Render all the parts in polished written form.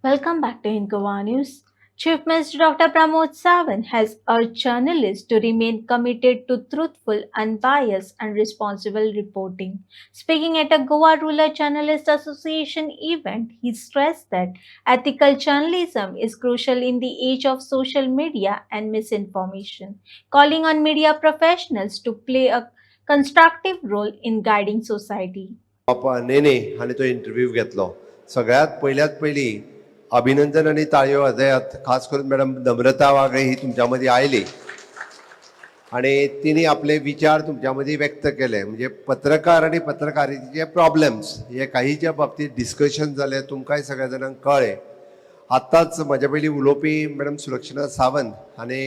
Welcome back to Incoa News. Chief Minister Dr. Pramod Sawant has urged journalists to remain committed to truthful, unbiased, and responsible reporting. Speaking at a Goa Rural Journalists Association event, he stressed that ethical journalism is crucial in the age of social media and misinformation, calling on media professionals to play a constructive role in guiding society. नेने हांणी तो interview घेतलो. सगळ्यात पयली अभिनंदन आणि ताळयो वाजयात. खास करून मॅडम नम्रता वागळे ही तुमच्या मध्ये आयली आणि तिने आपले विचार तुमच्या मध्ये व्यक्त केले. म्हणजे पत्रकार आणि पत्रकारितेचे प्रॉब्लेम्स हे काहीच्या बाबतीत डिस्कशन झाले, तुमकांय सगळ्या जाणांक कळ्ळे. आत्ताच माझ्या पयलीं उलोवपी मॅडम सुलक्षणा सावंत हांणी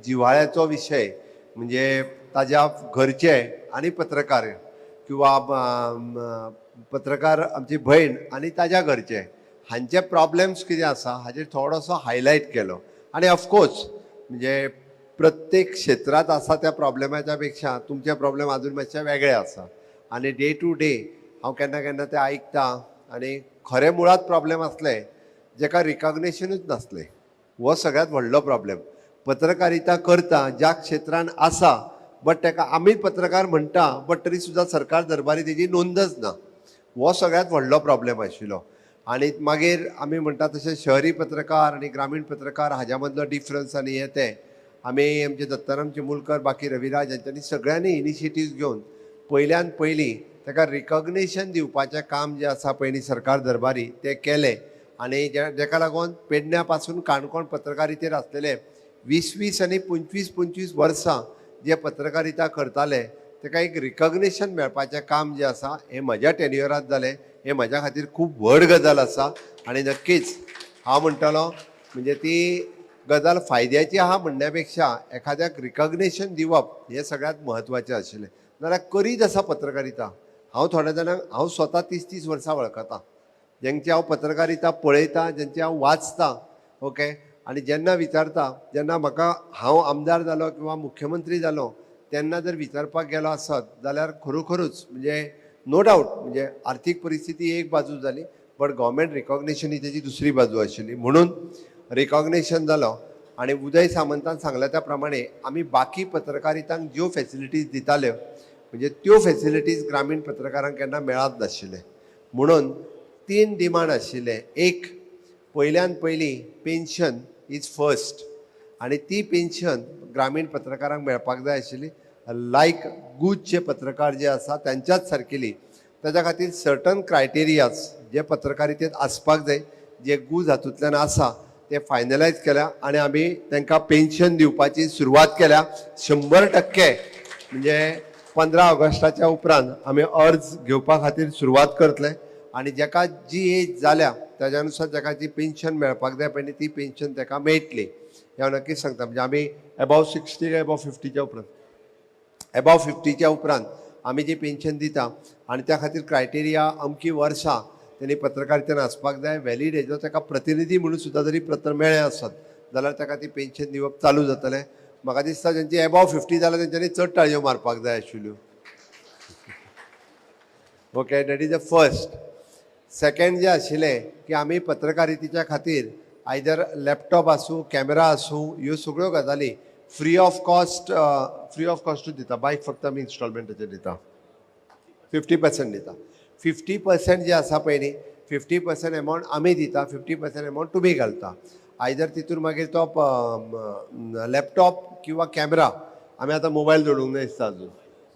जिव्हाळ्याचो विशय म्हणजे ताज्या घरचे आणि पत्रकार किंवा पत्रकार आमची भयण आणि ताज्या घरचे हांचे प्रॉब्लेम्स कितें आसा हाचेर थोडोसो हायलायट केलो. आणि ऑफकोर्स म्हणजे प्रत्येक क्षेत्रात आसा त्या प्रॉब्लेमाच्या पेक्षा तुमचे प्रॉब्लेम अजून मातशे वेगळे आसा आणि डे टू डे हांव केन्ना केन्ना ते आयकता आणि खरे मुळात प्रॉब्लेम असले जेका रिकॉग्निशनूच नासलें. हो सगळ्यात व्हडलो प्रॉब्लेम. पत्रकारिता करता ज्या क्षेत्रान आसा बट ताका आमी पत्रकार म्हणटा बट तरी सुद्दां सरकार दरबारी तेजी नोंदच ना. हो सगळ्यात व्हडलो प्रॉब्लेम आशिल्लो. आणि मागीर आमी म्हणटा तशें शहरी पत्रकार आणि ग्रामीण पत्रकार हाज्या मदलो डिफरन्स आनी हे ते आमी आमचे दत्ताराम चिमुलकर बाकी रविराज हांच्यांनी सगळ्यांनी इनिशिएटिव्ह घेवन पयल्यान पयलीं ताका रिकॉग्निशन दिवपाचें काम जें आसा पयलीं सरकार दरबारी तें केलें. आणि जेका लागून पेडण्या पासून काणकोण पत्रकारितेर आसलेले 20-20 आणि 25-25 वर्सां जे पत्रकारिता करताले ताका एक रिकॉग्निशन मेळपाचें काम जें आसा हें म्हज्या टेन्युअरांत जालें. हें म्हज्या खातीर खूब व्हड गजाल आसा आणि नक्कीच हांव म्हणटलो म्हणजे ती गजाल फायद्याची आहा म्हणण्या पेक्षा एखाद्याक रिकॉग्निशन दिवप हें सगळ्यात म्हत्वाचें आशिल्लें. नाल्यार करीत आसा पत्रकारिता. हांव थोड्या जाणांक हांव स्वता 30-30 वर्सां वळखता, जेंची हांव पत्रकारिता पळयता, जेंची हांव वाचता. ओके. आणि जेन्ना विचारता जेन्ना म्हाका हांव आमदार जालो किंवा मुख्यमंत्री जालो तेन्ना जर विचारपाक गेलो आसत जाल्यार खरोखरूच म्हणजे नो डावट म्हणजे आर्थीक परिस्थिती एक बाजू जाली बट गव्हर्मेंट रिकॉग्निशन ही तेजी दुसरी बाजू आशिल्ली. म्हणून रिकॉग्निशन जालो. आणि उदय सामंतान सांगल्या त्या प्रमाणे आमी बाकी पत्रकारितांक ज्यो फॅसिलिटीज दिताल्यो म्हणजे त्यो फॅसिलिटीज ग्रामीण पत्रकारांक केन्ना मेळत नाशिल्ले. म्हणून 3 डिमांड आशिल्ले. एक, पयल्यान पयली पेन्शन इज फर्स्ट आणि ती पेन्शन ग्रामीण पत्रकारांक मेळपाक जाय आशिल्ली. लायक गुजचे पत्रकार जे आसा त्यांच्याच सारकेली. ताच्या खातीर सर्टन क्रायटेरियाज जे पत्रकारितेत आसपाक जाय जे गुज हातूंतल्यान आसा ते फायनलायज केल्या आणि आमी तांकां पेन्शन दिवपाची सुरवात केल्या. 100% म्हणजे 15 ऑगस्टाच्या उपरांत आमी अर्ज घेवपा खातीर सुरवात करतले. आणि जेका जी एज जाल्या त्याच्यानुसार जेका जी पेन्शन मेळपाक जाय पळय ती पेन्शन ताका मेळटली हें हांव नक्कीच सांगता. म्हणजे आमी अबाव 60 काय अबाव 50च्या उपरांत अबाव 50च्या उपरांत आमी जी पेन्शन दिता आणि त्या खातीर क्रायटेरिया अमकी वर्सां त्यांनी पत्रकारितेन आसपाक जाय. वॅलीड हेजो ताका प्रतिनिधी म्हणून सुद्दां जरी पत्र मेळ्ळें आसत जाल्यार ताका ती पेन्शन दिवप चालू जातलें. म्हाका दिसता जेंची अबाव 50 जाल्यार तेंच्यांनी चड ताळयो मारपाक जाय आशिल्ल्यो. Okay, that is the first. Second जे आशिल्लें की आमी पत्रकारितेच्या खातीर आयदर लॅपटॉप आसूं कॅमेरा आसूं ह्यो सगळ्यो गजाली फ्री ऑफ कॉस्टूच दिता. बायक फक्त आमी इन्स्टॉलमेंटाचेर दिता. 50% दिता. 50% जे आसा पळय न्ही 50% एमावंट आमी दिता, 50% एमावंट तुमी घालता. आयदर तितून मागीर तो लॅपटॉप किंवा कॅमेरा आमी आतां मोबायल जोडूंक जाय दिसता अजून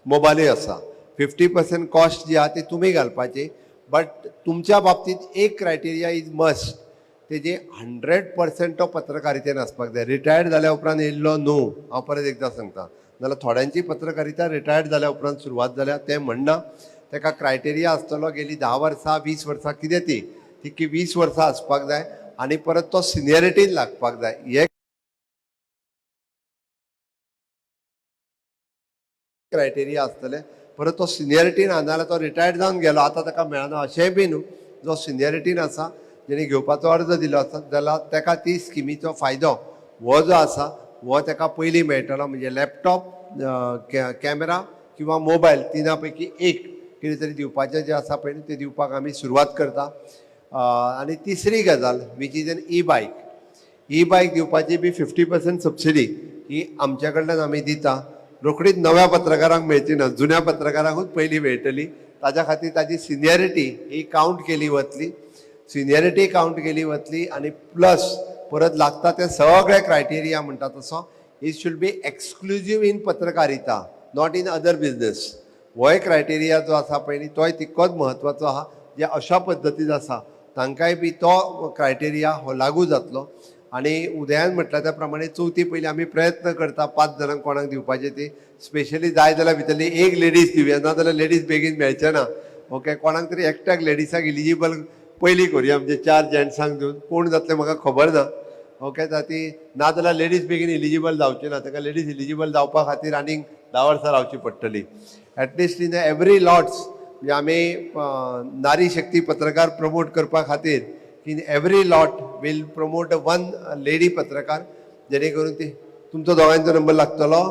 मोबायलूय आसा. 50% कॉस्ट जी आहा ती तुमी घालपाची. बट तुमच्या बाबतीत एक क्रायटेरिया इज मस्ट तेजे 100% तो पत्रकारितेन आसपाक जाय. रिटायर्ड जाल्या उपरांत येयल्लो न्हू. हांव परत एकदां सांगता. नाल्यार थोड्यांची पत्रकारिता रिटायर्ड जाल्या उपरांत सुरवात जाल्या तें म्हणना. ताका क्रायटेरिया आसतलो गेली 10 वर्सां 20 वर्सां कितें ती 20 वर्सां आसपाक जाय आणि परत तो सिनियरिटीन लागपाक जाय. हे क्रायटेरिया आसतले. परत तो सिनियरिटीन नाजाल्यार तो रिटायर्ड जावन गेलो आतां ताका मेळना अशेंय बी न्हू. जो सिनियरिटीन आसा जेणे घेवपाचो अर्ज दिलो आसा जाल्यार ताका ती स्किमीचो फायदो हो जो आसा हो ताका पयलीं मेळटलो. म्हणजे लॅपटॉप कॅमेरा किंवा मोबायल 3 पैकी एक कितें तरी दिवपाचें जें आसा पळय ते दिवपाक आमी सुरवात करता. आनी तिसरी गजाल वीच इज एन ई बायक दिवपाची बी 50% सबसिडी ही आमच्या कडल्यान आमी दिता. रोखडीच नव्या पत्रकारांक मेळची ना, जुन्या पत्रकारांकूच पयलीं मेळटली. ताच्या खातीर ताची सिनियरिटी ही कावंट केली वतली आनी प्लस परत लागता ते सगळे क्रायटेरिया म्हणटा तसो इट शूड बी एक्सक्लुजीव इन पत्रकारिता, नॉट इन अदर बिझनेस. हो एक क्रायटेरिया जो आसा पळय तोय तितकोच म्हत्वाचो आहा. जे अशा पद्दतीन आसा तांकांय बी तो क्रायटेरिया हो लागू जातलो. आनी उदयान म्हटल्या त्या प्रमाणे चवथी पयली आमी प्रयत्न करता 5 जाणांक कोणाक दिवपाचे ती स्पेशली जाय जाल्यार भितरली एक लेडीज दिवया, ना जाल्यार लेडीज बेगीन मेळचे ना. ओके, कोणाक तरी एकट्याक लेडीजाक इलिजिबल पयली करुया, म्हणजे 4 जेंट्सांक दिवन कोण जातले म्हाका खबर ना. ओके, ती ना जाल्यार लेडीज बेगीन इलिजिबल जावची ना, ताका लेडीज इलिजिबल जावपा खातीर आनीक 10 वर्सां रावची पडटली. एटलिस्ट इन एवरी लॉट्स म्हणजे आमी नारी शक्ती पत्रकार प्रमोट करपा खातीर in every lot will promote 1 lady पत्रकार, जेणे करून ती तुमचो दोगांचो नंबर लागतलो,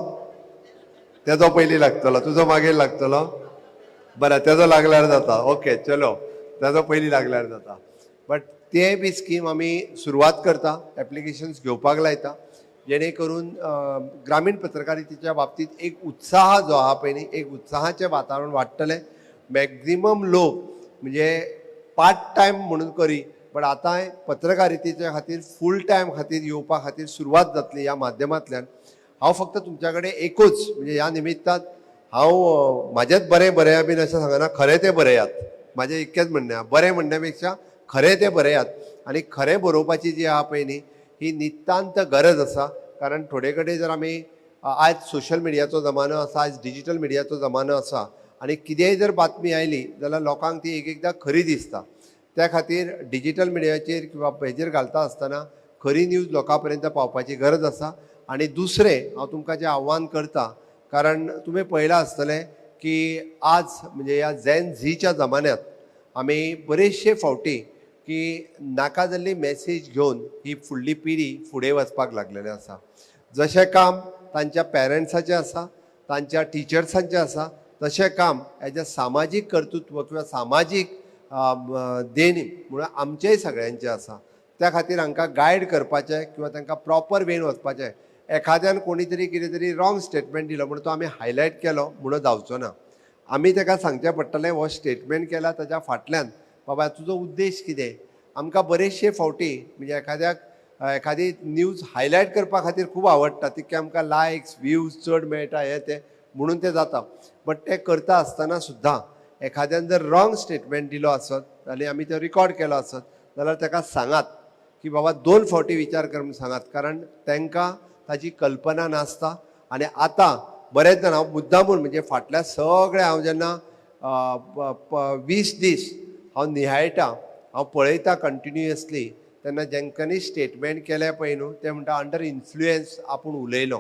तेजो पयलीं लागतलो, तुजो मागीर लागतलो. बरें, तेजो लागल्यार जाता. ओके, चलो, तेजो पयलीं लागल्यार जाता. बट ते बी स्कीम आमी सुरवात करता, एप्लिकेशन्स घेवपाक लायता, जेणे करून ग्रामीण पत्रकारितेच्या बाबतींत एक उत्साह जो आहा पळय न्ही, एक उत्साहाचें वातावरण वाडटलें. मॅक्झिमम लोक म्हणजे पार्ट टायम म्हणून करी, पण आतां पत्रकारितेच्या खातीर फूल टायम खातीर येवपा खातीर सुरवात जातली ह्या माध्यमांतल्यान. हांव फक्त तुमच्या कडेन एकूच म्हणजे ह्या निमित्तान हांव म्हाजेंच बरें बरया बीन अशें सांगना, खरें तें बरयात, म्हाजें इतकेंच म्हणणें आहा. बरें म्हणण्या पेक्षा खरें तें बरयात. आनी खरें बरोवपाची जी आहा पळय न्ही ही नितांत गरज आसा. कारण थोडे कडेन जर आमी आज सोशल मिडियाचो जमानो आसा, आज डिजिटल मिडियाचो जमानो आसा, आनी कितेंय जर बातमी आयली जाल्यार लोकांक ती एकदां खरी दिसता. त्या खातीर डिजिटल मिडियाचेर किंवा हेजेर घालता आसतना खरी न्यूज लोकां पर्यंत पावपाची गरज आसा. आनी दुसरें हांव तुमकां जें आव्हान करता, कारण तुमी पळयलां आसतलें की आज म्हणजे ह्या झेन झीच्या जमान्यांत आमी बरेचशे फावटी की नाका जाल्ली मॅसेज घेवन ही फुडली पिढी फुडें वचपाक लागलेली आसा. जशें काम तांच्या पेरंट्साचें आसा, तांच्या टिचर्सांचें आसा, तशें काम हेजें सामाजीक कर्तृत्व किंवा सामाजीक देणी म्हणून आमचेय सगळ्यांचें आसा. त्या खातीर हांकां गायड करपाचें किंवा तांकां प्रॉपर वेन वचपाचें. एखाद्यान कोणी तरी कितें तरी रॉंग स्टेटमेंट दिलो म्हणून तो आमी हायलायट केलो म्हणून जावचो ना. आमी ताका सांगचें पडटलें हो स्टेटमेंट केला ताच्या फाटल्यान बाबा तुजो उद्देश कितें. आमकां बरेचशे फावटी म्हणजे एखादी न्यूज हायलायट करपा खातीर खूब आवडटा, तितके आमकां लायक्स व्ह्यूज चड मेळटा हें तें म्हणून तें जाता. बट तें करता आसतना सुद्दां एखाद्यान जर रॉंग स्टेटमेंट दिलो आसत आनी आमी तो रिकॉर्ड केलो आसत जाल्यार ताका सांगात की बाबा 2 फावटी विचार कर म्हूण सांगात. कारण तांकां ताची कल्पना नासता. आनी आतां बरेच जाण हांव मुद्दामून म्हणजे फाटल्या सगळ्या हांव जेन्ना 20 दीस हांव निहाळटा, हांव पळयता कंटिन्युअसली, तेन्ना जेंच्यांनी स्टेटमेंट केले पळय न्हू ते म्हणटा अंडर इन्फ्लुयन्स आपूण उलयलो,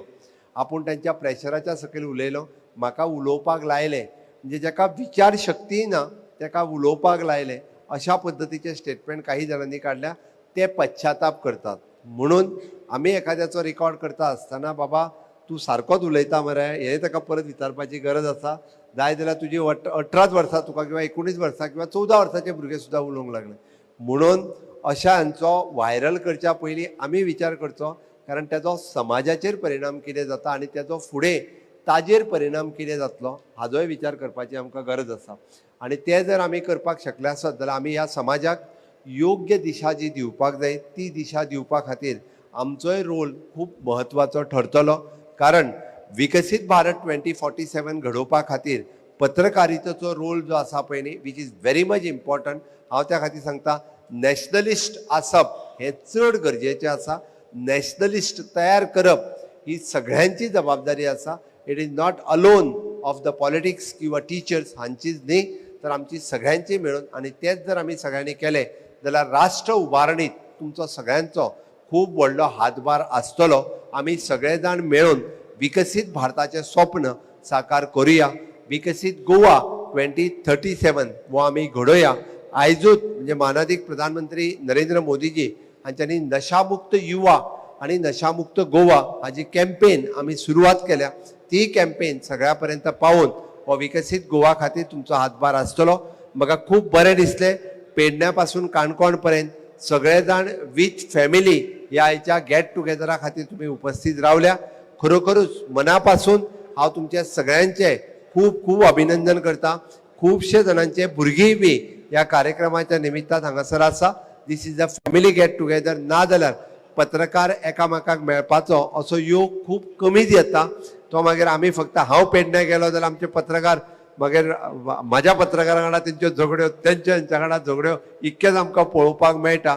आपूण तांच्या प्रेशराच्या सकयल उलयलो, म्हाका उलोवपाक लायलें. म्हणजे जाका विचार शक्ती ना ताका उलोवपाक लायलें, अशा पद्दतीचे स्टेटमेंट काही जाणांनी काडल्या. ते पश्चाताप करतात. म्हणून आमी एखाद्याचो रिकॉर्ड करता आसतना बाबा तूं सारकोच उलयता मरे हें ताका परत विचारपाची गरज आसा. जाय जाल्यार तुजी 18 वर्सां तुका किंवा 19 वर्सां किंवा 14 वर्सांचे भुरगे सुद्दां उलोवंक लागले. म्हणून अशांचो व्हायरल करच्या पयलीं आमी विचार करचो, कारण तेजो समाजाचेर परिणाम कितें जाता आनी तेजो फुडें ताजेर परिणाम कितें जातलो हाजोय विचार करपाची आमकां गरज आसा. आनी ते जर आमी करपाक शकले आसत जाल्यार आमी ह्या समाजाक योग्य दिशा जी दिवपाक जाय ती दिशा दिवपा खातीर आमचोय रोल खूब म्हत्वाचो ठरतलो. कारण विकसीत भारत 2047 घडोवपा खातीर पत्रकारितेचो रोल जो आसा पळय न्ही which is very much important. हांव त्या खातीर सांगता नॅशनलिस्ट आसप हें चड गरजेचें आसा. नॅशनलिस्ट तयार करप ही सगळ्यांची जबाबदारी आसा. It is not alone of the politics किंवा टिचर्स हांचीच न्ही, तर आमची सगळ्यांची मेळून. आनी तेच जर आमी सगळ्यांनी केलें जाल्यार राष्ट्र उबारणीत तुमचो सगळ्यांचो खूब व्हडलो हातभार आसतलो. आमी सगळे जाण मेळून विकसीत भारताचें स्वप्न साकार करुया. विकसीत गोवा 2037 हो आमी घडोवया. आयजूच म्हणजे माननीय प्रधानमंत्री नरेंद्र मोदीजी हांच्यांनी नशामुक्त युवा आणि नशामुक्त गोवा हाची कॅम्पेन आमी सुरवात केल्या. ती कॅम्पेन सगळ्या पर्यंत पावोवन हो विकसीत गोवा खातीर तुमचो हातभार आसतलो. म्हाका खूब बरें दिसलें. पेडण्यापासून काणकोण पर्यंत सगळे जाण विथ फॅमिली ह्या आयच्या गेट टुगेदरा खातीर तुम्ही उपस्थित रावल्या. खरोखरूच मनापासून हांव तुमच्या सगळ्यांचे खूप खूप अभिनंदन करता. खुबशे जाणांचे भुरगीं बी ह्या कार्यक्रमाच्या निमित्तान हांगासर आसा. This is a family get together. ना जाल्यार पत्रकार एकामेकाक मेळपाचो असो योग खूब कमीच येता. तो मागीर आमी फक्त हांव पेडण्या गेलो जाल्यार आमचे पत्रकार मागीर म्हाज्या पत्रकारां वांगडा तेंच्यो झगड्यो, तेंच्या हांच्या वांगडा झगड्यो, इतकेंच आमकां पळोवपाक मेळटा.